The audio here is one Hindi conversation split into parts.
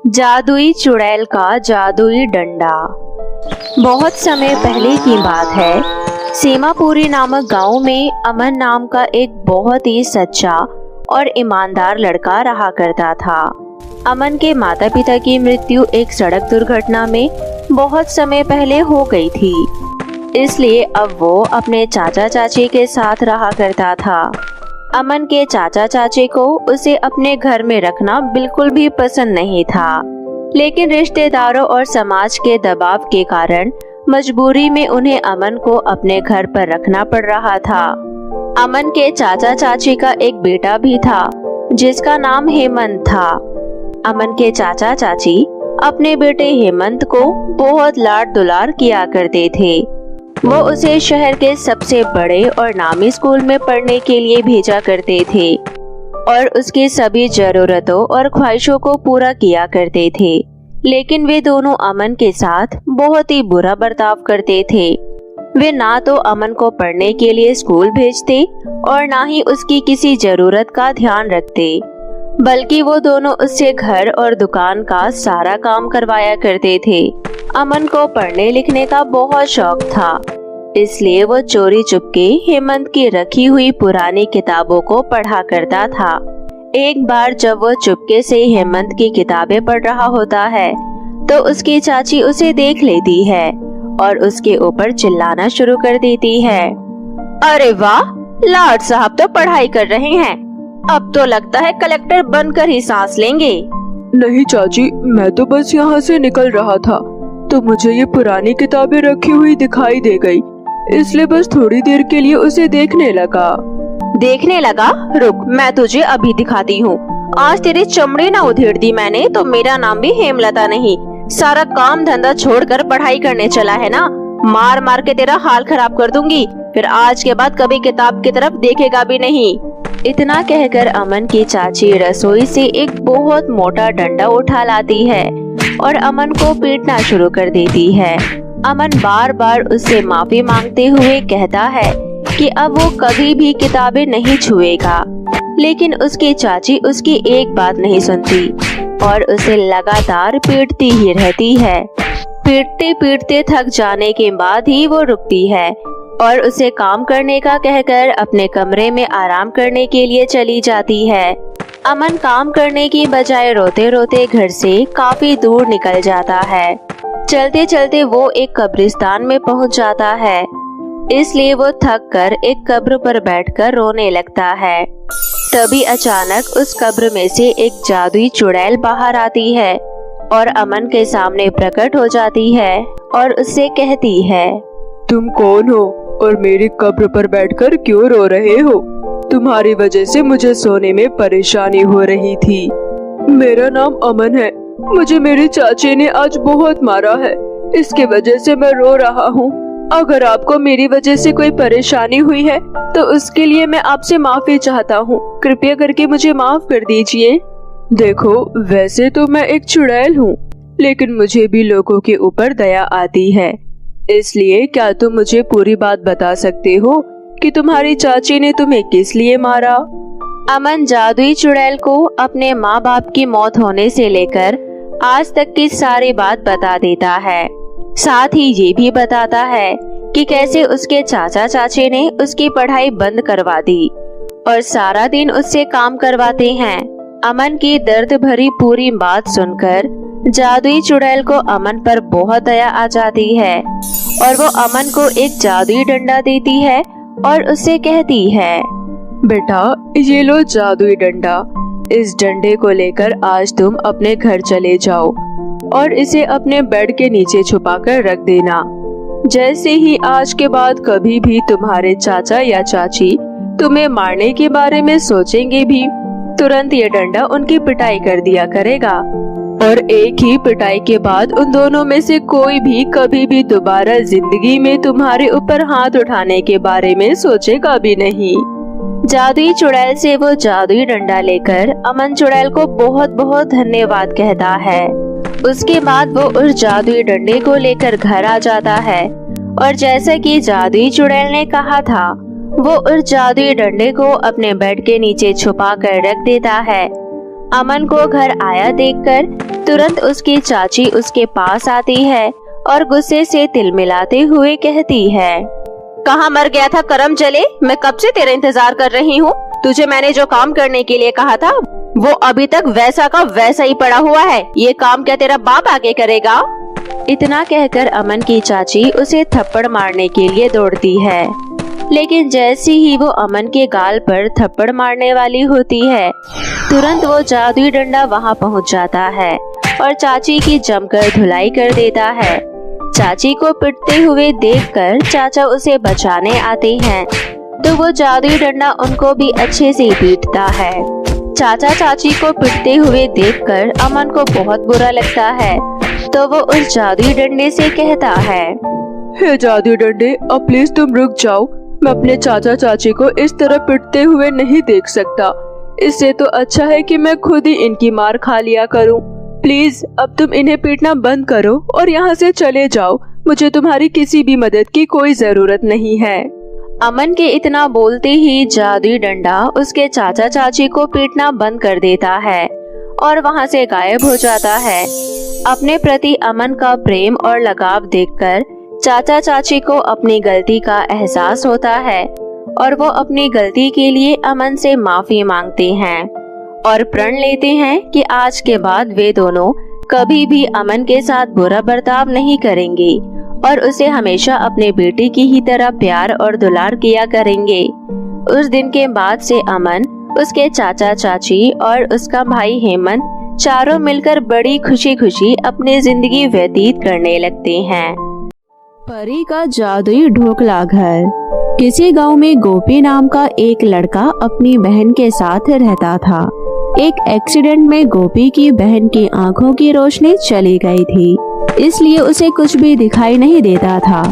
जादुई चुड़ैल का जादुई डंडा। बहुत समय पहले की बात है। सीमापुरी नामक गांव में अमन नाम का एक बहुत ही सच्चा और ईमानदार लड़का रहा करता था। अमन के माता पिता की मृत्यु एक सड़क दुर्घटना में बहुत समय पहले हो गई थी, इसलिए अब वो अपने चाचा चाची के साथ रहा करता था। अमन के चाचा चाची को उसे अपने घर में रखना बिल्कुल भी पसंद नहीं था, लेकिन रिश्तेदारों और समाज के दबाव के कारण मजबूरी में उन्हें अमन को अपने घर पर रखना पड़ रहा था। अमन के चाचा चाची का एक बेटा भी था जिसका नाम हेमंत था। अमन के चाचा चाची अपने बेटे हेमंत को बहुत लाड दुलार किया करते थे। वो उसे शहर के सबसे बड़े और नामी स्कूल में पढ़ने के लिए भेजा करते थे और उसकी सभी जरूरतों और ख्वाहिशों को पूरा किया करते थे। लेकिन वे दोनों अमन के साथ बहुत ही बुरा बर्ताव करते थे। वे ना तो अमन को पढ़ने के लिए स्कूल भेजते और ना ही उसकी किसी जरूरत का ध्यान रखते, बल्कि वो दोनों उससे घर और दुकान का सारा काम करवाया करते थे। अमन को पढ़ने लिखने का बहुत शौक था, इसलिए वो चोरी चुपके हेमंत की रखी हुई पुरानी किताबों को पढ़ा करता था। एक बार जब वो चुपके से हेमंत की किताबें पढ़ रहा होता है तो उसकी चाची उसे देख लेती है और उसके ऊपर चिल्लाना शुरू कर देती है। अरे वाह, लाड साहब तो पढ़ाई कर रहे हैं, अब तो लगता है कलेक्टर बनकर ही सांस लेंगे। नहीं चाची, मैं तो बस यहाँ से निकल रहा था तो मुझे ये पुरानी किताबें रखी हुई दिखाई दे गई, इसलिए बस थोड़ी देर के लिए उसे देखने लगा। देखने लगा? रुक, मैं तुझे अभी दिखाती हूँ। आज तेरी चमड़ी ना उधेड़ दी मैंने तो मेरा नाम भी हेमलता नहीं। सारा काम धंधा छोड़कर पढ़ाई करने चला है ना, मार मार के तेरा हाल खराब कर दूंगी, फिर आज के बाद कभी किताब की तरफ देखेगा भी नहीं। इतना कहकर अमन की चाची रसोई से एक बहुत मोटा डंडा उठा लाती है और अमन को पीटना शुरू कर देती है। अमन बार बार उससे माफी मांगते हुए कहता है कि अब वो कभी भी किताबें नहीं छुएगा, लेकिन उसकी चाची उसकी एक बात नहीं सुनती और उसे लगातार पीटती ही रहती है। पीटते पीटते थक जाने के बाद ही वो रुकती है और उसे काम करने का कहकर अपने कमरे में आराम करने के लिए चली जाती है। अमन काम करने की बजाय रोते रोते घर से काफी दूर निकल जाता है। चलते चलते वो एक कब्रिस्तान में पहुंच जाता है, इसलिए वो थक कर एक कब्र पर बैठकर रोने लगता है। तभी अचानक उस कब्र में से एक जादुई चुड़ैल बाहर आती है और अमन के सामने प्रकट हो जाती है और उससे कहती है, तुम कौन हो और मेरी कब्र पर बैठकर क्यों रो रहे हो? तुम्हारी वजह से मुझे सोने में परेशानी हो रही थी। मेरा नाम अमन है, मुझे मेरी चाची ने आज बहुत मारा है, इसके वजह से मैं रो रहा हूँ। अगर आपको मेरी वजह से कोई परेशानी हुई है तो उसके लिए मैं आपसे माफी चाहता हूँ, कृपया करके मुझे माफ कर दीजिए। देखो, वैसे तो मैं एक चुड़ैल हूँ, लेकिन मुझे भी लोगों के ऊपर दया आती है, इसलिए क्या तुम मुझे पूरी बात बता सकते हो कि तुम्हारी चाची ने तुम्हें किस लिए मारा? अमन जादुई चुड़ैल को अपने माँ बाप की मौत होने से लेकर आज तक की सारी बात बता देता है। साथ ही ये भी बताता है कि कैसे उसके चाचा चाची ने उसकी पढ़ाई बंद करवा दी और सारा दिन उससे काम करवाते हैं। अमन की दर्द भरी पूरी बात सुनकर जादुई चुड़ैल को अमन पर बहुत दया आ जाती है और वो अमन को एक जादुई डंडा देती है और उससे कहती है, बेटा, ये लो जादुई डंडा, इस डंडे को लेकर आज तुम अपने घर चले जाओ और इसे अपने बेड के नीचे छुपाकर रख देना। जैसे ही आज के बाद कभी भी तुम्हारे चाचा या चाची तुम्हें मारने के बारे में सोचेंगे भी, तुरंत ये डंडा उनकी पिटाई कर दिया करेगा और एक ही पिटाई के बाद उन दोनों में से कोई भी कभी भी दोबारा जिंदगी में तुम्हारे ऊपर हाथ उठाने के बारे में सोचेगा भी नहीं। जादुई चुड़ैल से वो जादुई डंडा लेकर अमन चुड़ैल को बहुत बहुत धन्यवाद कहता है। उसके बाद वो उस जादुई डंडे को लेकर घर आ जाता है और जैसा कि जादुई चुड़ैल ने कहा था, वो उस जादुई डंडे को अपने बेड के नीचे छुपा कर रख देता है। अमन को घर आया देखकर तुरंत उसकी चाची उसके पास आती है और गुस्से से तिलमिलाते हुए कहती है, कहाँ मर गया था करम चले? मैं कब से तेरा इंतजार कर रही हूँ। तुझे मैंने जो काम करने के लिए कहा था वो अभी तक वैसा का वैसा ही पड़ा हुआ है। ये काम क्या तेरा बाप आगे करेगा? इतना कहकर अमन की चाची उसे थप्पड़ मारने के लिए दौड़ती है, लेकिन जैसे ही वो अमन के गाल पर थप्पड़ मारने वाली होती है तुरंत वो जादुई डंडा वहाँ पहुँच जाता है और चाची की जमकर धुलाई कर देता है। चाची को पिटते हुए देखकर चाचा उसे बचाने आते हैं तो वो जादुई डंडा उनको भी अच्छे से पीटता है। चाचा चाची को पिटते हुए देखकर अमन को बहुत बुरा लगता है तो वो उस जादुई डंडे से कहता है, हे जादुई डंडे, अब प्लीज तुम रुक जाओ। मैं अपने चाचा चाची को इस तरह पिटते हुए नहीं देख सकता। इससे तो अच्छा है कि मैं खुद ही इनकी मार खा लिया करूं। प्लीज अब तुम इन्हें पीटना बंद करो और यहाँ से चले जाओ। मुझे तुम्हारी किसी भी मदद की कोई जरूरत नहीं है। अमन के इतना बोलते ही जादुई डंडा उसके चाचा चाची को पीटना बंद कर देता है और वहाँ से गायब हो जाता है। अपने प्रति अमन का प्रेम और लगाव देखकर चाचा चाची को अपनी गलती का एहसास होता है और वो अपनी गलती के लिए अमन से माफी मांगते हैं और प्रण लेते हैं कि आज के बाद वे दोनों कभी भी अमन के साथ बुरा बर्ताव नहीं करेंगे और उसे हमेशा अपने बेटे की ही तरह प्यार और दुलार किया करेंगे। उस दिन के बाद से अमन, उसके चाचा चाची और उसका भाई हेमंत चारों मिलकर बड़ी खुशी खुशी अपनी जिंदगी व्यतीत करने लगते हैं। परी का जादुई ढोकला घर। किसी गांव में गोपी नाम का एक लड़का अपनी बहन के साथ रहता था। एक एक्सीडेंट में गोपी की बहन की आंखों की रोशनी चली गई थी, इसलिए उसे कुछ भी दिखाई नहीं देता था।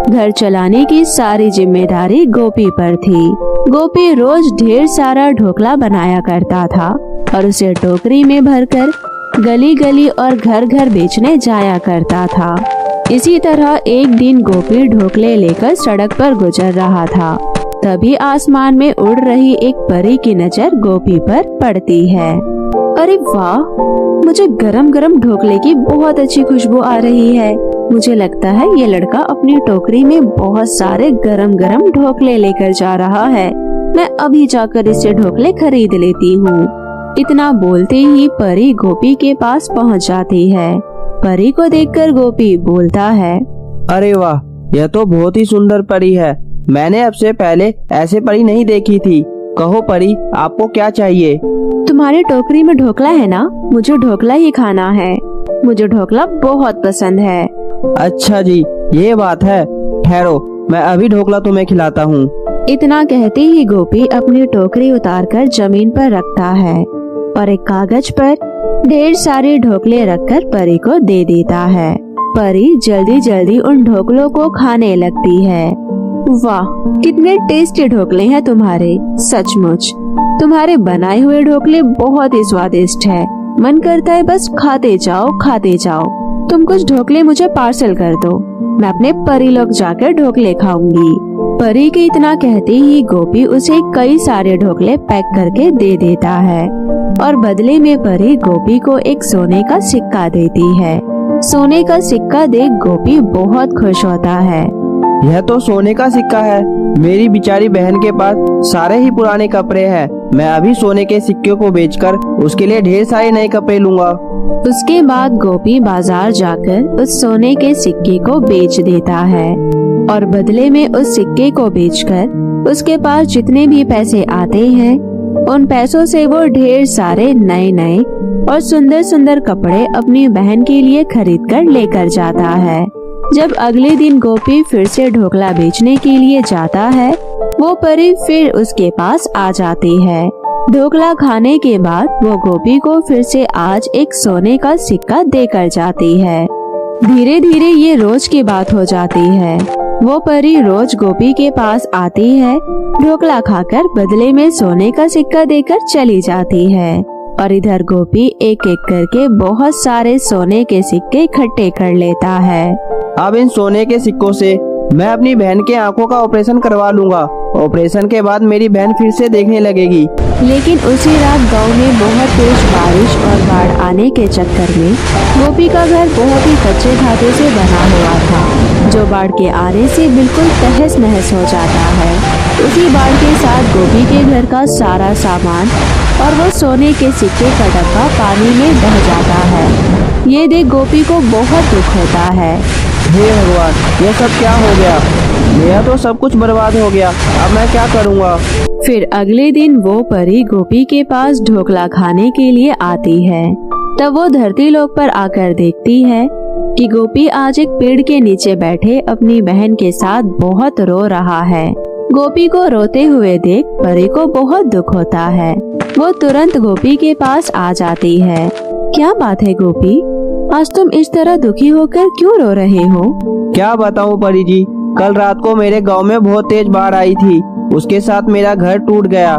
घर चलाने की सारी जिम्मेदारी गोपी पर थी। गोपी रोज ढेर सारा ढोकला बनाया करता था और उसे टोकरी में भरकर गली गली और घर घर बेचने जाया करता था। इसी तरह एक दिन गोपी ढोकले लेकर सड़क पर गुजर रहा था। तभी आसमान में उड़ रही एक परी की नजर गोपी पर पड़ती है। अरे वाह, मुझे गरम गरम ढोकले की बहुत अच्छी खुशबू आ रही है। मुझे लगता है ये लड़का अपनी टोकरी में बहुत सारे गरम गरम ढोकले लेकर जा रहा है। मैं अभी जाकर इससे ढोकले खरीद लेती हूँ। इतना बोलते ही परी गोपी के पास पहुँच जाती है। परी को देखकर गोपी बोलता है, अरे वाह, यह तो बहुत ही सुंदर परी है। मैंने अब से पहले ऐसे परी नहीं देखी थी। कहो परी, आपको क्या चाहिए? तुम्हारी टोकरी में ढोकला है ना? मुझे ढोकला ही खाना है। मुझे ढोकला बहुत पसंद है। अच्छा जी, ये बात है। ठहरो, मैं अभी ढोकला तुम्हें खिलाता हूँ। इतना कहते ही गोपी अपनी टोकरी उतारकर जमीन पर रखता है और एक कागज पर ढेर सारे ढोकले रखकर परी को दे देता है। परी जल्दी जल्दी उन ढोकलों को खाने लगती है। वाह, कितने टेस्टी ढोकले हैं तुम्हारे। सचमुच तुम्हारे बनाए हुए ढोकले बहुत ही स्वादिष्ट है। मन करता है बस खाते जाओ खाते जाओ। तुम कुछ ढोकले मुझे पार्सल कर दो, मैं अपने परी लोग जाकर ढोकले खाऊंगी। परी के इतना कहते ही गोपी उसे कई सारे ढोकले पैक करके दे देता है और बदले में परी गोपी को एक सोने का सिक्का देती है। सोने का सिक्का देख गोपी बहुत खुश होता है। यह तो सोने का सिक्का है। मेरी बेचारी बहन के पास सारे ही पुराने कपड़े हैं। मैं अभी सोने के सिक्के को बेचकर उसके लिए ढेर सारे नए कपड़े लूंगा। उसके बाद गोपी बाजार जाकर उस सोने के सिक्के को बेच देता है और बदले में उस सिक्के को बेचकर उसके पास जितने भी पैसे आते हैं उन पैसों से वो ढेर सारे नए नए और सुंदर सुंदर कपड़े अपनी बहन के लिए खरीद कर लेकर जाता है। जब अगले दिन गोपी फिर से ढोकला बेचने के लिए जाता है, वो परी फिर उसके पास आ जाती है। ढोकला खाने के बाद वो गोपी को फिर से आज एक सोने का सिक्का देकर जाती है। धीरे धीरे ये रोज की बात हो जाती है। वो परी रोज गोपी के पास आती है, ढोकला खाकर बदले में सोने का सिक्का देकर चली जाती है और इधर गोपी एक एक करके बहुत सारे सोने के सिक्के इकट्ठे कर लेता है। अब इन सोने के सिक्कों से मैं अपनी बहन के आंखों का ऑपरेशन करवा लूंगा। ऑपरेशन के बाद मेरी बहन फिर से देखने लगेगी। लेकिन उसी रात गांव में बहुत तेज बारिश और बाढ़ आने के चक्कर में गोपी का घर बहुत ही कच्चे धातु से बना हुआ था, जो बाढ़ के आने से बिल्कुल तहस नहस हो जाता है। उसी बाढ़ के साथ गोपी के घर का सारा सामान और वो सोने के सिक्के का डब्बा पानी में बह जाता है। ये देख गोपी को बहुत दुख होता है। हे भगवान, ये सब क्या हो गया? मेरा तो सब कुछ बर्बाद हो गया। अब मैं क्या करूँगा? फिर अगले दिन वो परी गोपी के पास ढोकला खाने के लिए आती है। तब वो धरती लोक पर आकर देखती है कि गोपी आज एक पेड़ के नीचे बैठे अपनी बहन के साथ बहुत रो रहा है। गोपी को रोते हुए देख परी को बहुत दुख होता है। वो तुरंत गोपी के पास आ जाती है। क्या बात है गोपी, आज तुम इस तरह दुखी होकर क्यों रो रहे हो? क्या बताऊँ परी जी, कल रात को मेरे गांव में बहुत तेज बाढ़ आई थी। उसके साथ मेरा घर टूट गया।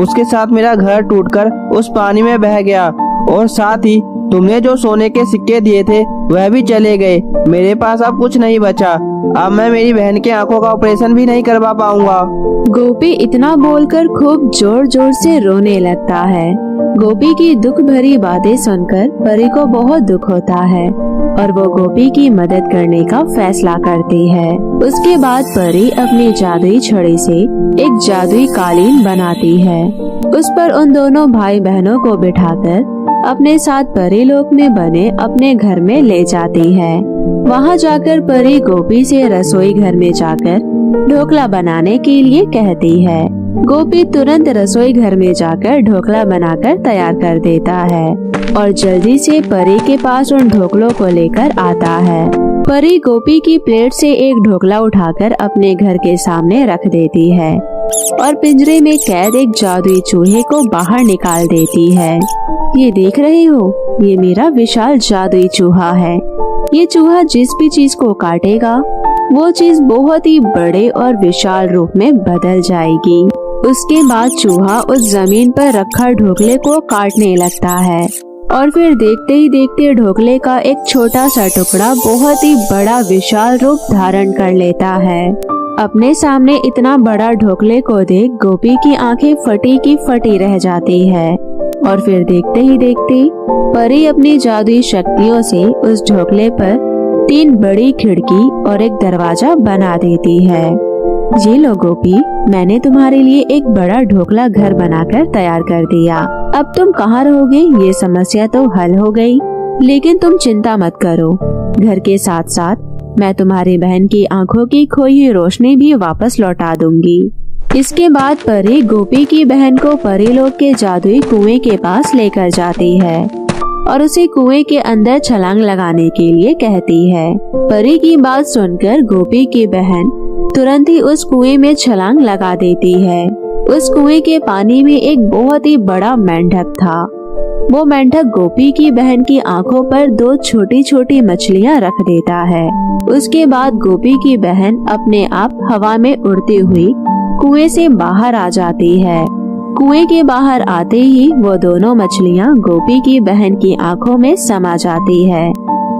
उसके साथ मेरा घर टूटकर उस पानी में बह गया और साथ ही तुमने जो सोने के सिक्के दिए थे वह भी चले गए। मेरे पास अब कुछ नहीं बचा। अब मैं मेरी बहन के आंखों का ऑपरेशन भी नहीं करवा पाऊंगा। गोपी इतना बोलकर खूब जोर जोर से रोने लगता है। गोपी की दुख भरी बातें सुनकर परी को बहुत दुख होता है और वो गोपी की मदद करने का फैसला करती है। उसके बाद परी अपनी जादुई छड़ी से एक जादुई कालीन बनाती है। उस पर उन दोनों भाई बहनों को बिठाकर अपने साथ परी लोक में बने अपने घर में ले जाती है। वहाँ जाकर परी गोपी से रसोई घर में जाकर ढोकला बनाने के लिए कहती है। गोपी तुरंत रसोई घर में जाकर ढोकला बनाकर तैयार कर देता है और जल्दी से परी के पास उन ढोकलों को लेकर आता है। परी गोपी की प्लेट से एक ढोकला उठाकर अपने घर के सामने रख देती है और पिंजरे में कैद एक जादुई चूहे को बाहर निकाल देती है। ये देख रहे हो, ये मेरा विशाल जादुई चूहा है। ये चूहा जिस भी चीज को काटेगा वो चीज बहुत ही बड़े और विशाल रूप में बदल जाएगी। उसके बाद चूहा उस जमीन पर रखा ढोकले को काटने लगता है और फिर देखते ही देखते ढोकले का एक छोटा सा टुकड़ा बहुत ही बड़ा विशाल रूप धारण कर लेता है। अपने सामने इतना बड़ा ढोकले को देख गोपी की आंखें फटी की फटी रह जाती है और फिर देखते ही देखते परी अपनी जादुई शक्तियों से उस ढोकले पर 3 बड़ी खिड़की और एक दरवाजा बना देती है। ये लो गोपी, मैंने तुम्हारे लिए एक बड़ा ढोकला घर बनाकर तैयार कर दिया। अब तुम कहाँ रहोगे ये समस्या तो हल हो गई, लेकिन तुम चिंता मत करो। घर के साथ साथ मैं तुम्हारी बहन की आंखों की खोई हुई रोशनी भी वापस लौटा दूंगी। इसके बाद परी गोपी की बहन को परीलोक के जादुई कुएं के पास लेकर जाती है और उसे कुएं के अंदर छलांग लगाने के लिए कहती है। परी की बात सुनकर गोपी की बहन तुरंत ही उस कुएं में छलांग लगा देती है। उस कुएं के पानी में एक बहुत ही बड़ा मेंढक था। वो मेंढक गोपी की बहन की आंखों पर 2 छोटी छोटी मछलियां रख देता है। उसके बाद गोपी की बहन अपने आप हवा में उड़ती हुई कुएं से बाहर आ जाती है। कुएं के बाहर आते ही वो दोनों मछलियां गोपी की बहन की आंखों में समा जाती है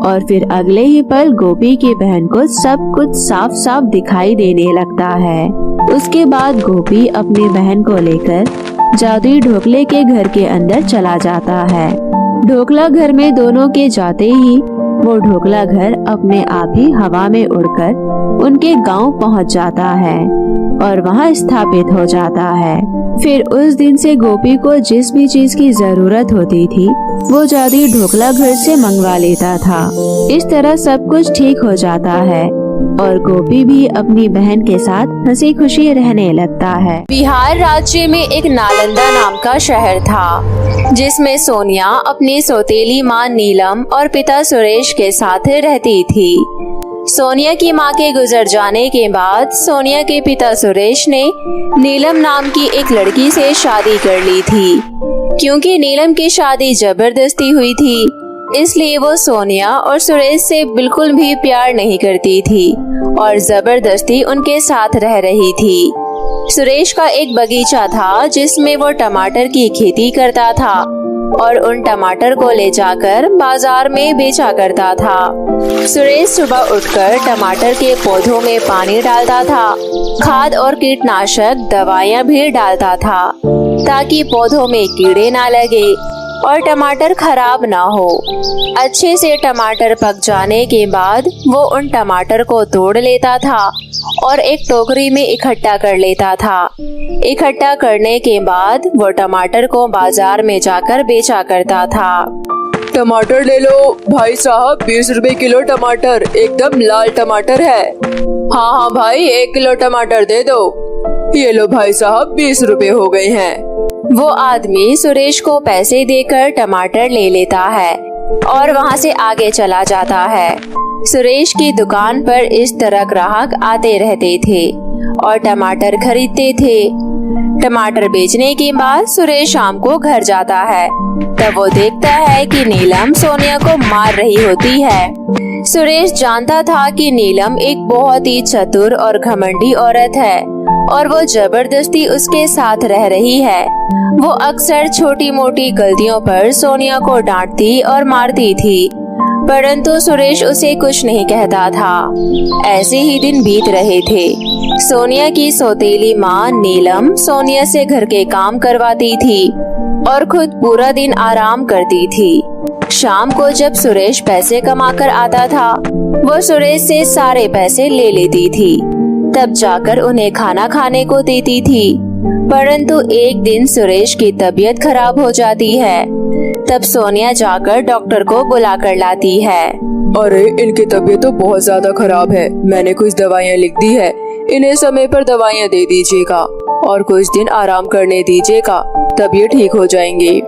और फिर अगले ही पल गोपी की बहन को सब कुछ साफ साफ दिखाई देने लगता है। उसके बाद गोपी अपनी बहन को लेकर जादुई ढोकले के घर के अंदर चला जाता है। ढोकला घर में दोनों के जाते ही वो ढोकला घर अपने आप ही हवा में उड़कर उनके गांव पहुंच जाता है और वहां स्थापित हो जाता है। फिर उस दिन से गोपी को जिस भी चीज की जरूरत होती थी वो जादुई ढोकला घर से मंगवा लेता था। इस तरह सब कुछ ठीक हो जाता है और गोपी भी अपनी बहन के साथ हंसी खुशी रहने लगता है। बिहार राज्य में एक नालंदा नाम का शहर था जिसमें सोनिया अपनी सौतेली माँ नीलम और पिता सुरेश के साथ रहती थी। सोनिया की मां के गुजर जाने के बाद सोनिया के पिता सुरेश ने नीलम नाम की एक लड़की से शादी कर ली थी। क्योंकि नीलम की शादी जबरदस्ती हुई थी इसलिए वो सोनिया और सुरेश से बिल्कुल भी प्यार नहीं करती थी और जबरदस्ती उनके साथ रह रही थी। सुरेश का एक बगीचा था जिसमें वो टमाटर की खेती करता था और उन टमाटर को ले जाकर बाजार में बेचा करता था। सुरेश सुबह उठकर टमाटर के पौधों में पानी डालता था, खाद और कीटनाशक दवाइयाँ भी डालता था। ताकि पौधों में कीड़े ना लगे और टमाटर खराब ना हो। अच्छे से टमाटर पक जाने के बाद वो उन टमाटर को तोड़ लेता था और एक टोकरी में इकट्ठा कर लेता था। इकट्ठा करने के बाद वो टमाटर को बाजार में जाकर बेचा करता था। टमाटर ले लो भाई साहब, 20 रुपए किलो टमाटर, एकदम लाल टमाटर है। हाँ हाँ भाई, 1 किलो टमाटर दे दो। ये लो भाई साहब, 20 रुपए हो गए हैं। वो आदमी सुरेश को पैसे देकर टमाटर ले लेता है और वहाँ से आगे चला जाता है। सुरेश की दुकान पर इस तरह ग्राहक आते रहते थे और टमाटर खरीदते थे। टमाटर बेचने के बाद सुरेश शाम को घर जाता है। तब वो देखता है कि नीलम सोनिया को मार रही होती है। सुरेश जानता था कि नीलम एक बहुत ही चतुर और घमंडी औरत है और वो जबरदस्ती उसके साथ रह रही है। वो अक्सर छोटी मोटी गलतियों पर सोनिया को डांटती और मारती थी, परंतु सुरेश उसे कुछ नहीं कहता था। ऐसे ही दिन बीत रहे थे। सोनिया की सौतेली माँ नीलम सोनिया से घर के काम करवाती थी और खुद पूरा दिन आराम करती थी। शाम को जब सुरेश पैसे कमाकर आता था, वो सुरेश से सारे पैसे ले लेती थी, तब जाकर उन्हें खाना खाने को देती थी। परंतु एक दिन सुरेश की तबीयत खराब हो जाती है। तब सोनिया जाकर डॉक्टर को बुला कर लाती है। अरे इनकी तबीयत तो बहुत ज्यादा खराब है, मैंने कुछ दवाइयाँ लिख दी है, इन्हें समय पर दवाइयाँ दे दीजिएगा और कुछ दिन आराम करने दीजिएगा, तब ये ठीक हो जाएंगे।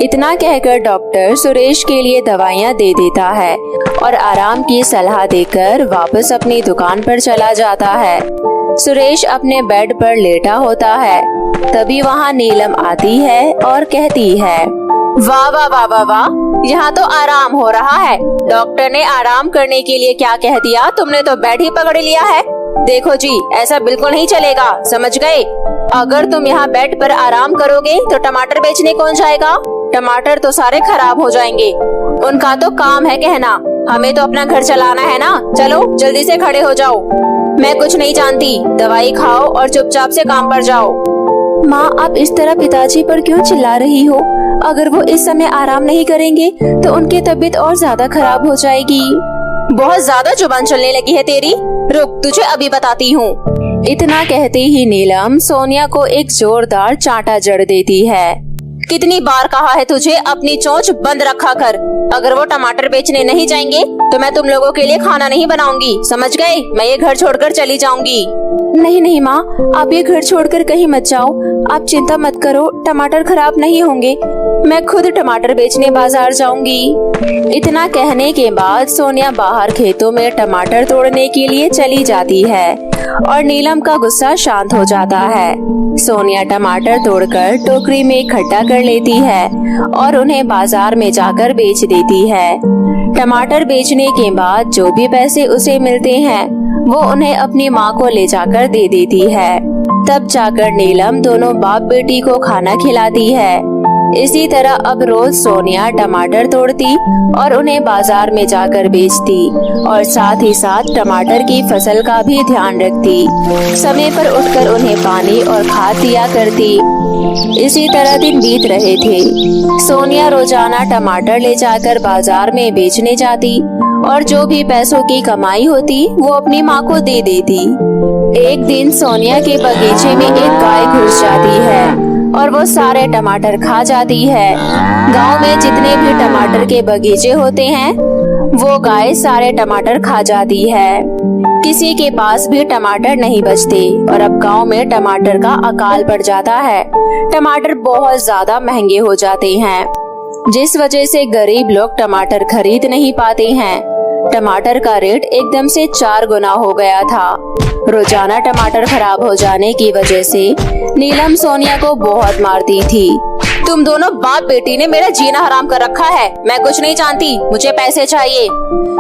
इतना कहकर डॉक्टर सुरेश के लिए दवाइयाँ दे देता है और आराम की सलाह देकर वापस अपनी दुकान पर चला जाता है। सुरेश अपने बेड पर लेटा होता है, तभी वहाँ नीलम आती है और कहती है, वाह वाह वाह वाह वाह, यहाँ तो आराम हो रहा है। डॉक्टर ने आराम करने के लिए क्या कह दिया, तुमने तो बेड ही पकड़ लिया है। देखो जी, ऐसा बिल्कुल नहीं चलेगा, समझ गए? अगर तुम यहाँ बेड पर आराम करोगे तो टमाटर बेचने कौन जाएगा? टमाटर तो सारे खराब हो जाएंगे। उनका तो काम है कहना, हमें तो अपना घर चलाना है ना। चलो जल्दी से खड़े हो जाओ। मैं कुछ नहीं जानती, दवाई खाओ और चुपचाप से काम पर जाओ। माँ, आप इस तरह पिताजी पर क्यों चिल्ला रही हो? अगर वो इस समय आराम नहीं करेंगे तो उनकी तबीयत और ज्यादा खराब हो जाएगी। बहुत ज्यादा जुबान चलने लगी है तेरी, रुक तुझे अभी बताती हूँ। इतना कहते ही नीलम सोनिया को एक जोरदार चांटा जड़ देती है। कितनी बार कहा है तुझे अपनी चोंच बंद रखा कर। अगर वो टमाटर बेचने नहीं जाएंगे तो मैं तुम लोगों के लिए खाना नहीं बनाऊंगी, समझ गए? मैं ये घर छोड़कर चली जाऊंगी। नहीं नहीं माँ, आप ये घर छोड़कर कहीं मत जाओ। आप चिंता मत करो, टमाटर खराब नहीं होंगे। मैं खुद टमाटर बेचने बाजार जाऊंगी। इतना कहने के बाद सोनिया बाहर खेतों में टमाटर तोड़ने के लिए चली जाती है और नीलम का गुस्सा शांत हो जाता है। सोनिया टमाटर तोड़कर टोकरी में इकट्ठा कर लेती है और उन्हें बाजार में जाकर बेच देती है। टमाटर बेचने के बाद जो भी पैसे उसे मिलते हैं वो उन्हें अपनी माँ को ले जाकर दे देती है। तब जाकर नीलम दोनों बाप बेटी को खाना खिलाती है। इसी तरह अब रोज सोनिया टमाटर तोड़ती और उन्हें बाजार में जाकर बेचती और साथ ही साथ टमाटर की फसल का भी ध्यान रखती। समय पर उठकर उन्हें पानी और खाद दिया करती। इसी तरह दिन बीत रहे थे। सोनिया रोजाना टमाटर ले जाकर बाजार में बेचने जाती और जो भी पैसों की कमाई होती वो अपनी माँ को दे देती। एक दिन सोनिया के बगीचे में एक गाय घुस जाती है और वो सारे टमाटर खा जाती है। गांव में जितने भी टमाटर के बगीचे होते हैं वो गाय सारे टमाटर खा जाती है। किसी के पास भी टमाटर नहीं बचते और अब गांव में टमाटर का अकाल पड़ जाता है। टमाटर बहुत ज्यादा महंगे हो जाते हैं, जिस वजह से गरीब लोग टमाटर खरीद नहीं पाते हैं। टमाटर का रेट एकदम से 4 गुना हो गया था। रोजाना टमाटर खराब हो जाने की वजह से नीलम सोनिया को बहुत मारती थी। तुम दोनों बाप बेटी ने मेरा जीना हराम कर रखा है। मैं कुछ नहीं जानती, मुझे पैसे चाहिए।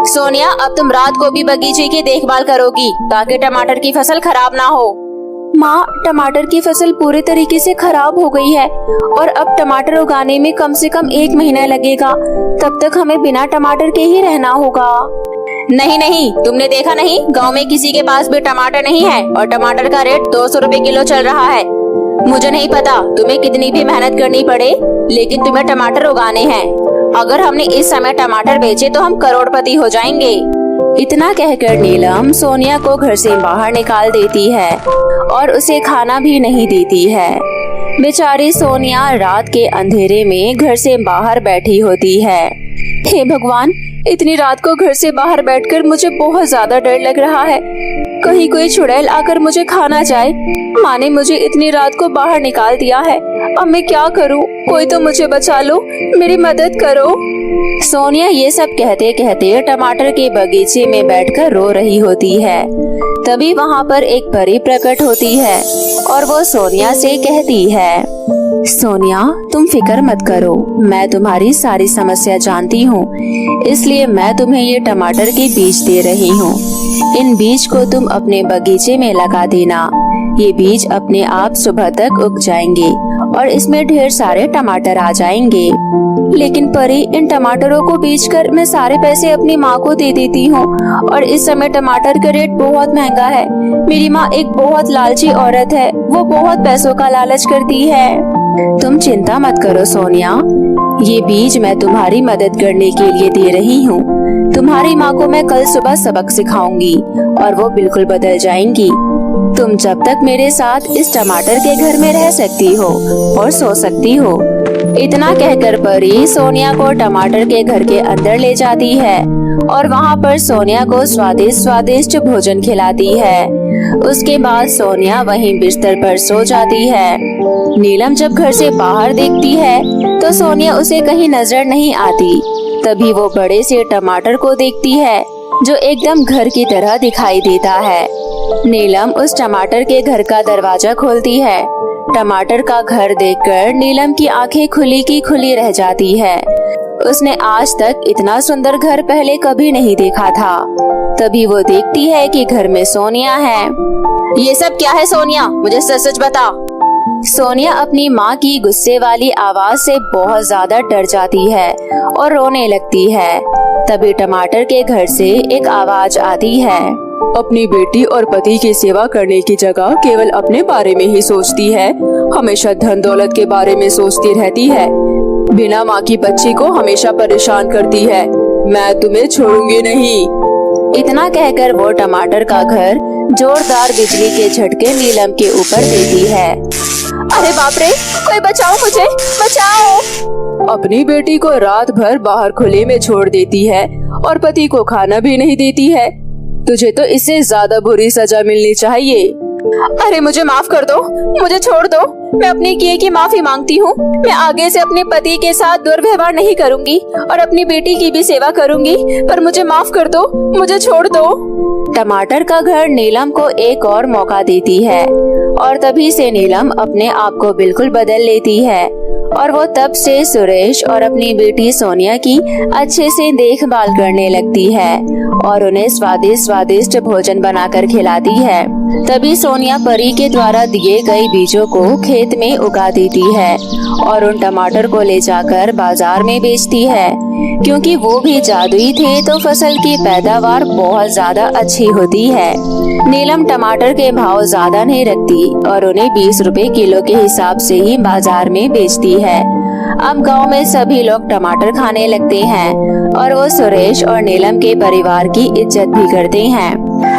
सोनिया, अब तुम रात को भी बगीचे की देखभाल करोगी ताकि टमाटर की फसल खराब ना हो। माँ, टमाटर की फसल पूरे तरीके से खराब हो गई है और अब टमाटर उगाने में कम से कम 1 महीना लगेगा। तब तक हमें बिना टमाटर के ही रहना होगा। नहीं नहीं, तुमने देखा नहीं, गांव में किसी के पास भी टमाटर नहीं है और टमाटर का रेट 200 रुपए किलो चल रहा है। मुझे नहीं पता तुम्हें कितनी भी मेहनत करनी पड़े, लेकिन तुम्हें टमाटर उगाने हैं। अगर हमने इस समय टमाटर बेचे तो हम करोड़पति हो जाएंगे। इतना कहकर नीलम सोनिया को घर से बाहर निकाल देती है और उसे खाना भी नहीं देती है। बेचारी सोनिया रात के अंधेरे में घर से बाहर बैठी होती है। हे भगवान, इतनी रात को घर से बाहर बैठकर मुझे बहुत ज्यादा डर लग रहा है। कहीं कोई चुड़ैल आकर मुझे खा ना जाए। माँ ने मुझे इतनी रात को बाहर निकाल दिया है, अब मैं क्या करूँ? कोई तो मुझे बचा लो, मेरी मदद करो। सोनिया ये सब कहते कहते टमाटर के बगीचे में बैठकर रो रही होती है। तभी वहाँ पर एक परी प्रकट होती है और वो सोनिया से कहती है, सोनिया तुम फिक्र मत करो, मैं तुम्हारी सारी समस्या जानती हूँ, इसलिए मैं तुम्हें ये टमाटर के बीज दे रही हूँ। इन बीज को तुम अपने बगीचे में लगा देना। ये बीज अपने आप सुबह तक उग जाएंगे और इसमें ढेर सारे टमाटर आ जाएंगे। लेकिन परी, इन टमाटरों को बेचकर मैं सारे पैसे अपनी माँ को दे देती हूँ और इस समय टमाटर का रेट बहुत महंगा है। मेरी माँ एक बहुत लालची औरत है, वो बहुत पैसों का लालच करती है। तुम चिंता मत करो सोनिया, ये बीज मैं तुम्हारी मदद करने के लिए दे रही हूँ। तुम्हारी माँ को मैं कल सुबह सबक सिखाऊंगी और वो बिल्कुल बदल जाएंगी। तुम जब तक मेरे साथ इस टमाटर के घर में रह सकती हो और सो सकती हो। इतना कहकर परी सोनिया को टमाटर के घर के अंदर ले जाती है और वहाँ पर सोनिया को स्वादिष्ट स्वादिष्ट भोजन खिलाती है। उसके बाद सोनिया वहीं बिस्तर पर सो जाती है। नीलम जब घर से बाहर देखती है तो सोनिया उसे कहीं नजर नहीं आती। तभी वो बड़े से टमाटर को देखती है जो एकदम घर की तरह दिखाई देता है। नीलम उस टमाटर के घर का दरवाजा खोलती है। टमाटर का घर देखकर नीलम की आंखें खुली की खुली रह जाती है। उसने आज तक इतना सुंदर घर पहले कभी नहीं देखा था। तभी वो देखती है कि घर में सोनिया है। ये सब क्या है सोनिया, मुझे सच सच बता। सोनिया अपनी माँ की गुस्से वाली आवाज से बहुत ज्यादा डर जाती है और रोने लगती है। तभी टमाटर के घर से एक आवाज आती है, अपनी बेटी और पति की सेवा करने की जगह केवल अपने बारे में ही सोचती है। हमेशा धन दौलत के बारे में सोचती रहती है। बिना माँ की बच्ची को हमेशा परेशान करती है। मैं तुम्हें छोड़ूंगी नहीं। इतना कहकर वो टमाटर का घर जोरदार बिजली के झटके नीलम के ऊपर देती है। अरे बाप रे, कोई बचाओ मुझे, बचाओ। अपनी बेटी को रात भर बाहर खुले में छोड़ देती है और पति को खाना भी नहीं देती है। तुझे तो इससे ज्यादा बुरी सजा मिलनी चाहिए। अरे मुझे माफ कर दो, मुझे छोड़ दो। मैं अपने किए की माफी मांगती हूँ। मैं आगे से अपने पति के साथ दुर्व्यवहार नहीं करूँगी और अपनी बेटी की भी सेवा करूँगी, पर मुझे माफ कर दो, मुझे छोड़ दो। टमाटर का घर नीलम को एक और मौका देती है और तभी से नीलम अपने आप को बिल्कुल बदल लेती है और वो तब से सुरेश और अपनी बेटी सोनिया की अच्छे से देखभाल करने लगती है और उन्हें स्वादिष्ट स्वादिष्ट भोजन बनाकर खिलाती है। तभी सोनिया परी के द्वारा दिए गए बीजों को खेत में उगा देती है और उन टमाटर को ले जाकर बाजार में बेचती है। क्योंकि वो भी जादुई थे तो फसल की पैदावार बहुत ज्यादा अच्छी होती है। नीलम टमाटर के भाव ज्यादा नहीं रखती और उन्हें 20 रुपए किलो के हिसाब से ही बाजार में बेचती है। अब गांव में सभी लोग टमाटर खाने लगते हैं और वो सुरेश और नीलम के परिवार की इज्जत भी करते हैं।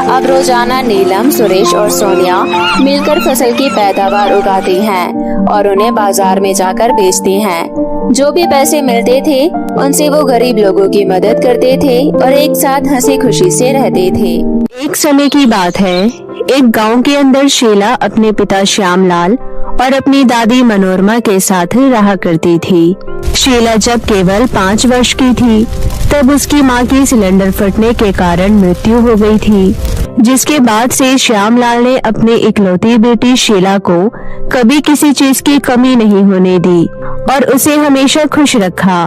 अब रोजाना नीलम, सुरेश और सोनिया मिलकर फसल की पैदावार उगाते हैं और उन्हें बाजार में जाकर बेचते हैं। जो भी पैसे मिलते थे उनसे वो गरीब लोगों की मदद करते थे और एक साथ हंसी खुशी से रहते थे। एक समय की बात है, एक गांव के अंदर शीला अपने पिता श्यामलाल और अपनी दादी मनोरमा के साथ रहा करती थी। शीला जब केवल 5 वर्ष की थी तब उसकी मां की सिलेंडर फटने के कारण मृत्यु हो गई थी, जिसके बाद से श्यामलाल ने अपनी इकलौती बेटी शीला को कभी किसी चीज की कमी नहीं होने दी और उसे हमेशा खुश रखा।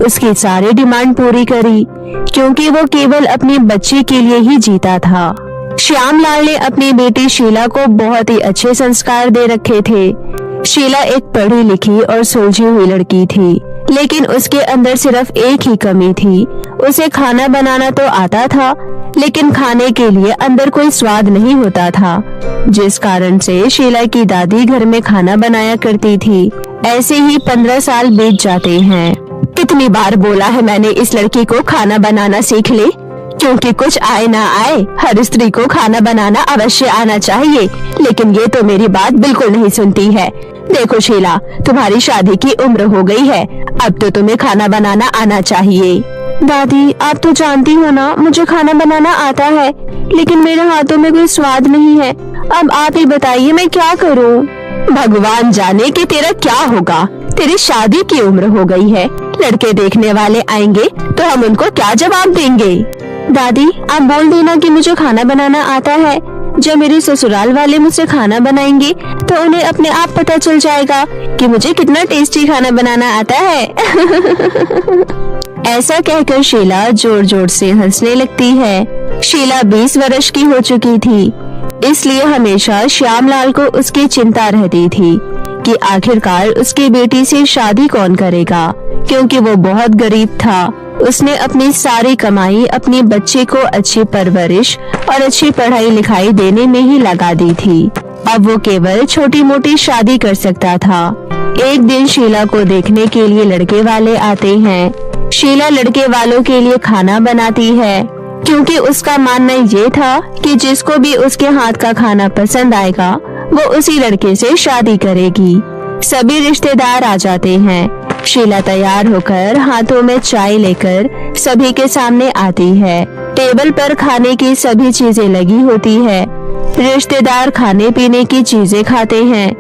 उसकी सारी डिमांड पूरी करी क्योंकि वो केवल अपनी बच्ची के लिए ही जीता था। श्यामलाल ने अपनी बेटी शीला को बहुत ही अच्छे संस्कार दे रखे थे। शीला एक पढ़ी लिखी और सुलझी हुई लड़की थी, लेकिन उसके अंदर सिर्फ एक ही कमी थी। उसे खाना बनाना तो आता था, लेकिन खाने के लिए अंदर कोई स्वाद नहीं होता था। जिस कारण से शीला की दादी घर में खाना बनाया करती थी। ऐसे ही 15 साल बीत जाते हैं। कितनी बार बोला है मैंने इस लड़की को खाना बनाना सीख ले, क्योंकि कुछ आए ना आए हर स्त्री को खाना बनाना अवश्य आना चाहिए, लेकिन ये तो मेरी बात बिल्कुल नहीं सुनती है। देखो शीला, तुम्हारी शादी की उम्र हो गई है, अब तो तुम्हें खाना बनाना आना चाहिए। दादी, आप तो जानती हो ना, मुझे खाना बनाना आता है, लेकिन मेरे हाथों में कोई स्वाद नहीं है। अब आप ही बताइए मैं क्या करूं? भगवान जाने कि तेरा क्या होगा। तेरी शादी की उम्र हो गई है, लड़के देखने वाले आएंगे तो हम उनको क्या जवाब देंगे? दादी, आप बोल देना कि मुझे खाना बनाना आता है। जब मेरे ससुराल वाले मुझसे खाना बनाएंगे तो उन्हें अपने आप पता चल जाएगा कि मुझे कितना टेस्टी खाना बनाना आता है। ऐसा कहकर शीला जोर जोर से हंसने लगती है। शीला 20 वर्ष की हो चुकी थी, इसलिए हमेशा श्यामलाल को उसकी चिंता रहती थी कि आखिरकार उसकी बेटी से शादी कौन करेगा, क्योंकि वो बहुत गरीब था। उसने अपनी सारी कमाई अपने बच्चे को अच्छी परवरिश और अच्छी पढ़ाई लिखाई देने में ही लगा दी थी। अब वो केवल छोटी मोटी शादी कर सकता था। एक दिन शीला को देखने के लिए लड़के वाले आते हैं। शीला लड़के वालों के लिए खाना बनाती है, क्योंकि उसका मानना ये था कि जिसको भी उसके हाथ का खाना पसंद आएगा वो उसी लड़के से शादी करेगी। सभी रिश्तेदार आ जाते हैं। शीला तैयार होकर हाथों में चाय लेकर सभी के सामने आती है। टेबल पर खाने की सभी चीजें लगी होती है। रिश्तेदार खाने पीने की चीजें खाते हैं,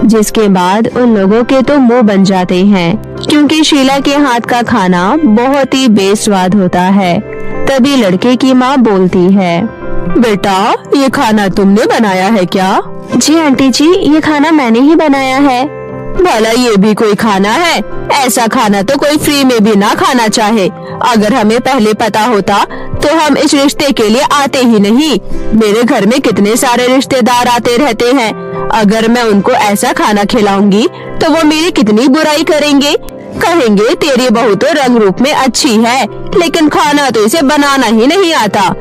जिसके बाद उन लोगों के तो मुंह बन जाते हैं, क्योंकि शीला के हाथ का खाना बहुत ही बेस्वाद होता है। तभी लड़के की माँ बोलती है, बेटा, ये खाना तुमने बनाया है क्या? जी आंटी जी, ये खाना मैंने ही बनाया है। भला ये भी कोई खाना है? ऐसा खाना तो कोई फ्री में भी ना खाना चाहे। अगर हमें पहले पता होता तो हम इस रिश्ते के लिए आते ही नहीं। मेरे घर में कितने सारे रिश्तेदार आते रहते हैं, अगर मैं उनको ऐसा खाना खिलाऊंगी तो वो मेरी कितनी बुराई करेंगे। कहेंगे तेरी बहू तो रंग रूप में अच्छी है, लेकिन खाना तो इसे बनाना ही नहीं आता।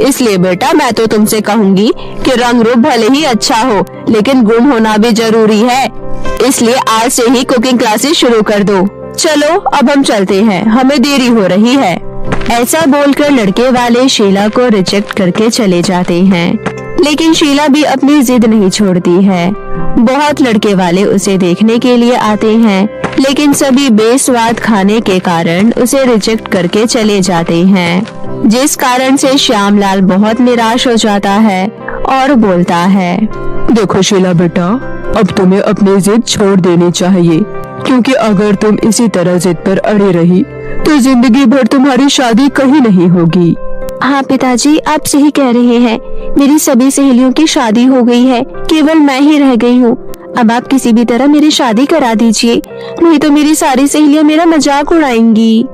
इसलिए बेटा, मैं तो तुमसे कहूँगी कि रंग रूप भले ही अच्छा हो, लेकिन गुण होना भी जरूरी है। इसलिए आज से ही कुकिंग क्लासेस शुरू कर दो। चलो अब हम चलते हैं, हमें देरी हो रही है। ऐसा बोलकर लड़के वाले शीला को रिजेक्ट करके चले जाते हैं, लेकिन शीला भी अपनी जिद नहीं छोड़ती है। बहुत लड़के वाले उसे देखने के लिए आते हैं, लेकिन सभी बेस्वाद खाने के कारण उसे रिजेक्ट करके चले जाते हैं, जिस कारण से श्यामलाल बहुत निराश हो जाता है और बोलता है, देखो शीला बेटा, अब तुम्हें अपनी जिद छोड़ देनी चाहिए, क्योंकि अगर तुम इसी तरह जिद पर अड़ी रही तो जिंदगी भर तुम्हारी शादी कहीं नहीं होगी। हाँ पिताजी, आप सही कह रहे हैं। मेरी सभी सहेलियों की शादी हो गई है, केवल मैं ही रह गई हूँ। अब आप किसी भी तरह मेरी शादी करा दीजिए, नहीं तो मेरी सारी सहेलियाँ मेरा मजाक उड़ाएंगी।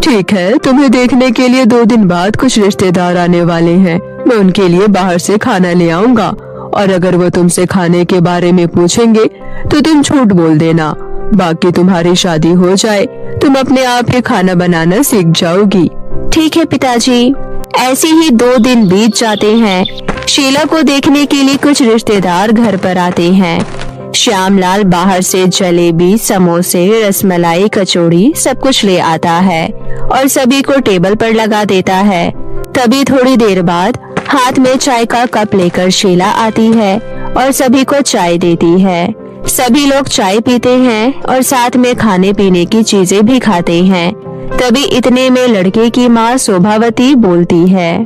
ठीक है, तुम्हें देखने के लिए 2 दिन बाद कुछ रिश्तेदार आने वाले हैं। मैं उनके लिए बाहर से खाना ले आऊंगा, और अगर वो तुमसे खाने के बारे में पूछेंगे तो तुम झूठ बोल देना। बाकी तुम्हारी शादी हो जाए, तुम अपने आप ही खाना बनाना सीख जाओगी। ठीक है पिताजी। ऐसे ही 2 दिन बीत जाते हैं। शीला को देखने के लिए कुछ रिश्तेदार घर पर आते हैं। श्यामलाल बाहर से जलेबी, समोसे, रसमलाई, कचौड़ी सब कुछ ले आता है और सभी को टेबल पर लगा देता है। तभी थोड़ी देर बाद हाथ में चाय का कप लेकर शीला आती है और सभी को चाय देती है। सभी लोग चाय पीते हैं और साथ में खाने पीने की चीजें भी खाते हैं। तभी इतने में लड़के की माँ शोभावती बोलती है,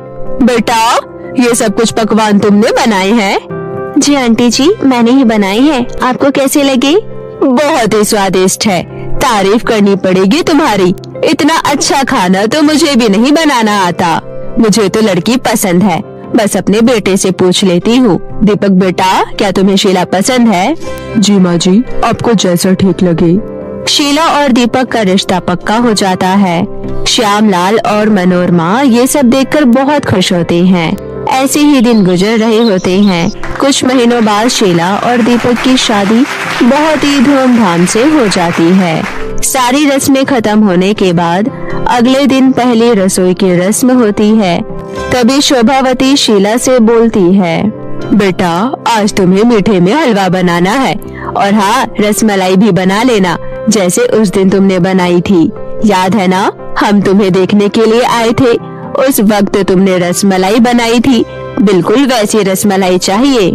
बेटा, ये सब कुछ पकवान तुमने बनाए हैं? जी आंटी जी, मैंने ही बनाई है। आपको कैसे लगे? बहुत ही स्वादिष्ट है, तारीफ करनी पड़ेगी तुम्हारी। इतना अच्छा खाना तो मुझे भी नहीं बनाना आता। मुझे तो लड़की पसंद है, बस अपने बेटे से पूछ लेती हूँ। दीपक बेटा, क्या तुम्हें शीला पसंद है? जी माँ जी, आपको जैसा ठीक लगे। शीला और दीपक का रिश्ता पक्का हो जाता है। श्यामलाल और मनोरमा ये सब देखकर बहुत खुश होते हैं। ऐसे ही दिन गुजर रहे होते हैं। कुछ महीनों बाद शीला और दीपक की शादी बहुत ही धूमधाम से हो जाती है। सारी रस्में खत्म होने के बाद अगले दिन पहली रसोई की रस्म होती है। तभी शोभावती शीला से बोलती है, बेटा, आज तुम्हें मीठे में हलवा बनाना है और हाँ, रसमलाई भी बना लेना जैसे उस दिन तुमने बनाई थी। याद है ना, हम तुम्हें देखने के लिए आए थे। उस वक्त तुमने रसमलाई बनाई थी, बिल्कुल वैसी रसमलाई चाहिए।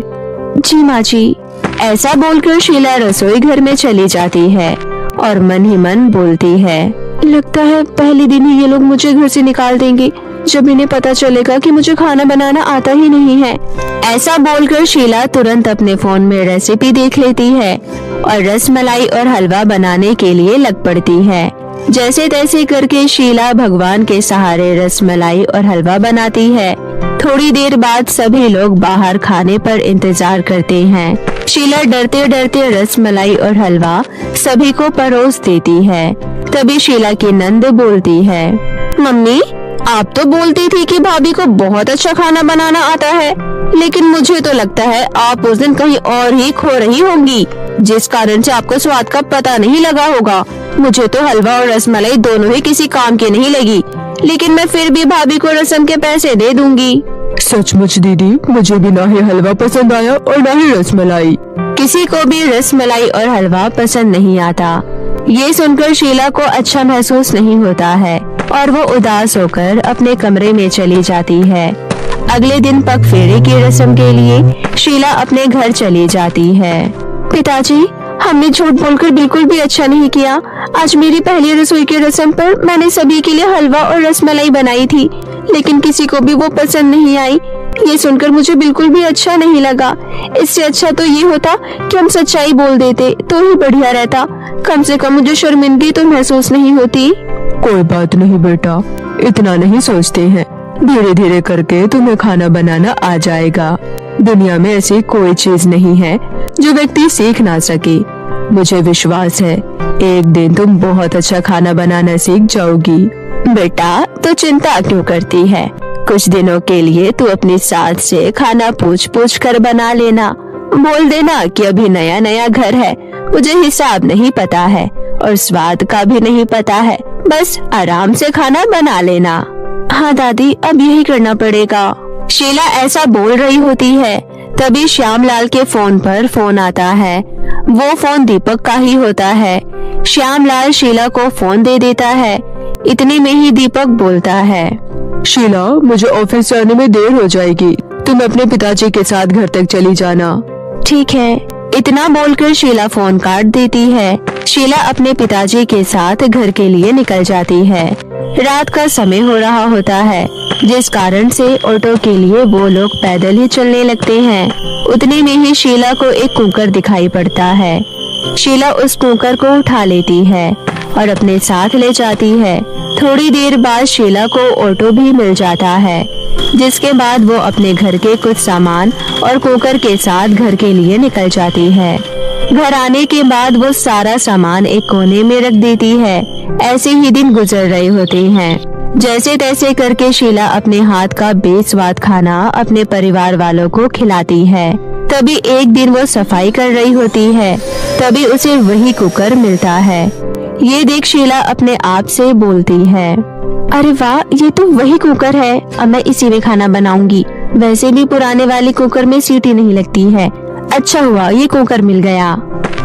जी माँ जी। ऐसा बोलकर शीला रसोई घर में चली जाती है और मन ही मन बोलती है, लगता है पहले दिन ही ये लोग मुझे घर से निकाल देंगे, जब इन्हें पता चलेगा कि मुझे खाना बनाना आता ही नहीं है। ऐसा बोलकर शीला तुरंत अपने फोन में रेसिपी देख लेती है और रसमलाई और हलवा बनाने के लिए लग पड़ती है। जैसे तैसे करके शीला भगवान के सहारे रसमलाई और हलवा बनाती है। थोड़ी देर बाद सभी लोग बाहर खाने पर इंतजार करते हैं। शीला डरते डरते रसमलाई और हलवा सभी को परोस देती है। तभी शीला की नंद बोलती है, मम्मी, आप तो बोलती थी कि भाभी को बहुत अच्छा खाना बनाना आता है, लेकिन मुझे तो लगता है आप उस दिन कहीं और ही खो रही होंगी, जिस कारण से आपको स्वाद का पता नहीं लगा होगा। मुझे तो हलवा और रसमलाई दोनों ही किसी काम की नहीं लगी, लेकिन मैं फिर भी भाभी को रसम के पैसे दे दूंगी। सचमुच दीदी, मुझे भी ना ही हलवा पसंद आया और ना ही रसमलाई। किसी को भी रसमलाई और हलवा पसंद नहीं आता। ये सुनकर शीला को अच्छा महसूस नहीं होता है और वो उदास होकर अपने कमरे में चली जाती है। अगले दिन पग फेरे की रस्म के लिए शीला अपने घर चली जाती है। पिताजी, हमने झूठ बोलकर बिल्कुल भी अच्छा नहीं किया। आज मेरी पहली रसोई की रस्म पर मैंने सभी के लिए हलवा और रसमलाई बनाई थी, लेकिन किसी को भी वो पसंद नहीं आई। ये सुनकर मुझे बिल्कुल भी अच्छा नहीं लगा। इससे अच्छा तो ये होता कि हम सच्चाई बोल देते तो ही बढ़िया रहता। कम से कम मुझे शर्मिंदगी तो महसूस नहीं होती। कोई बात नहीं बेटा, इतना नहीं सोचते हैं। धीरे धीरे करके तुम्हें खाना बनाना आ जाएगा। दुनिया में ऐसी कोई चीज नहीं है जो व्यक्ति सीख ना सके। मुझे विश्वास है एक दिन तुम बहुत अच्छा खाना बनाना सीख जाओगी। बेटा, तो चिंता क्यों करती है? कुछ दिनों के लिए तू अपनी सास से खाना पूछ कर बना लेना। बोल देना कि अभी नया नया घर है, मुझे हिसाब नहीं पता है और स्वाद का भी नहीं पता है, बस आराम से खाना बना लेना। हाँ दादी, अब यही करना पड़ेगा। शीला ऐसा बोल रही होती है, तभी श्यामलाल के फोन पर फोन आता है। वो फोन दीपक का ही होता है। श्यामलाल शीला को फोन दे देता है। इतने में ही दीपक बोलता है, शीला, मुझे ऑफिस जाने में देर हो जाएगी, तुम अपने पिताजी के साथ घर तक चली जाना। ठीक है। इतना बोलकर शीला फोन काट देती है। शीला अपने पिताजी के साथ घर के लिए निकल जाती है। रात का समय हो रहा होता है, जिस कारण से ऑटो के लिए वो लोग पैदल ही चलने लगते हैं। उतने में ही शीला को एक कुकर दिखाई पड़ता है। शीला उस कुकर को उठा लेती है और अपने साथ ले जाती है। थोड़ी देर बाद शीला को ऑटो भी मिल जाता है, जिसके बाद वो अपने घर के कुछ सामान और कुकर के साथ घर के लिए निकल जाती है। घर आने के बाद वो सारा सामान एक कोने में रख देती है। ऐसे ही दिन गुजर रहे होते हैं। जैसे तैसे करके शीला अपने हाथ का बेस्वाद खाना अपने परिवार वालों को खिलाती है। तभी एक दिन वो सफाई कर रही होती है, तभी उसे वही कुकर मिलता है। ये देख शीला अपने आप से बोलती है, अरे वाह, ये तो वही कुकर है, अब मैं इसी में खाना बनाऊंगी। वैसे भी पुराने वाले कुकर में सीटी नहीं लगती है। अच्छा हुआ ये कुकर मिल गया।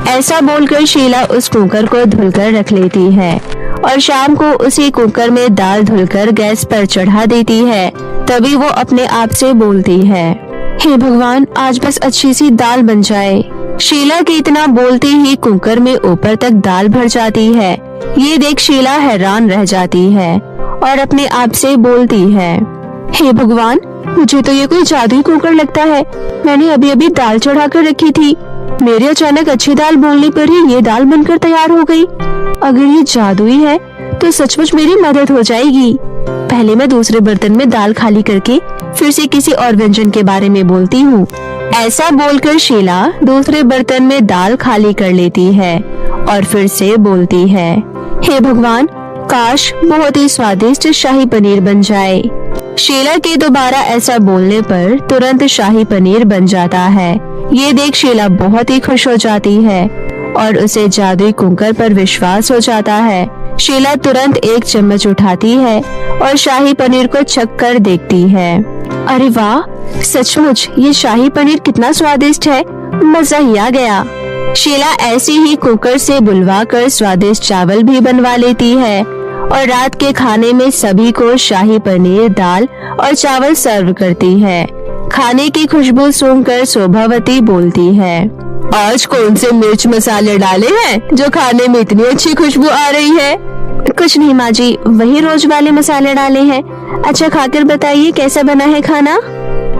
ऐसा बोलकर शीला उस कुकर को धुलकर रख लेती है और शाम को उसी कुकर में दाल धुलकर गैस पर चढ़ा देती है। तभी वो अपने आप से बोलती है, हे भगवान, आज बस अच्छी सी दाल बन जाए। शीला के इतना बोलते ही कुकर में ऊपर तक दाल भर जाती है। ये देख शीला हैरान रह जाती है और अपने आप से बोलती है, हे भगवान, मुझे तो ये कोई जादुई कुकर लगता है। मैंने अभी अभी दाल चढ़ा कर रखी थी, मेरे अचानक अच्छी दाल बोलने पर ही ये दाल बनकर तैयार हो गई। अगर ये जादुई है तो सचमुच मेरी मदद हो जाएगी। पहले मैं दूसरे बर्तन में दाल खाली करके फिर से किसी और व्यंजन के बारे में बोलती हूँ। ऐसा बोलकर शीला दूसरे बर्तन में दाल खाली कर लेती है और फिर से बोलती है, हे भगवान, काश बहुत ही स्वादिष्ट शाही पनीर बन जाए। शीला के दोबारा ऐसा बोलने पर तुरंत शाही पनीर बन जाता है। ये देख शीला बहुत ही खुश हो जाती है और उसे जादुई कुकर पर विश्वास हो जाता है। शीला तुरंत एक चम्मच उठाती है और शाही पनीर को छक कर देखती है। अरे वाह, सचमुच ये शाही पनीर कितना स्वादिष्ट है, मजा ही आ गया। शीला ऐसे ही कुकर से बुलवा कर स्वादिष्ट चावल भी बनवा लेती है और रात के खाने में सभी को शाही पनीर, दाल और चावल सर्व करती है। खाने की खुशबू सूंघकर शोभावती बोलती है, आज कौन से मिर्च मसाले डाले हैं जो खाने में इतनी अच्छी खुशबू आ रही है? कुछ नहीं माँ जी, वही रोज वाले मसाले डाले हैं। अच्छा, खाकर बताइए कैसा बना है खाना।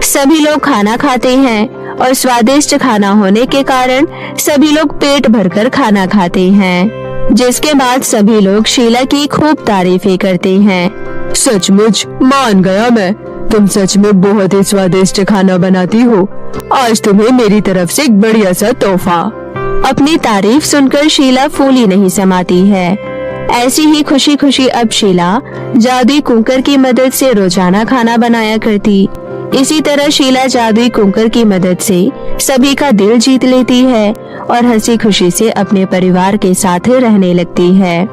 सभी लोग खाना खाते हैं और स्वादिष्ट खाना होने के कारण सभी लोग पेट भरकर खाना खाते हैं, जिसके बाद सभी लोग शीला की खूब तारीफें करते हैं। सचमुच मान गया मैं, तुम सच में बहुत ही स्वादिष्ट खाना बनाती हो। आज तुम्हें मेरी तरफ से एक बढ़िया सा तोहफा। अपनी तारीफ सुनकर शीला फूली नहीं समाती है। ऐसी ही खुशी खुशी अब शीला जादुई कुकर की मदद से रोजाना खाना बनाया करती। इसी तरह शीला जादुई कुकर की मदद से सभी का दिल जीत लेती है और हंसी खुशी से अपने परिवार के साथ रहने लगती है।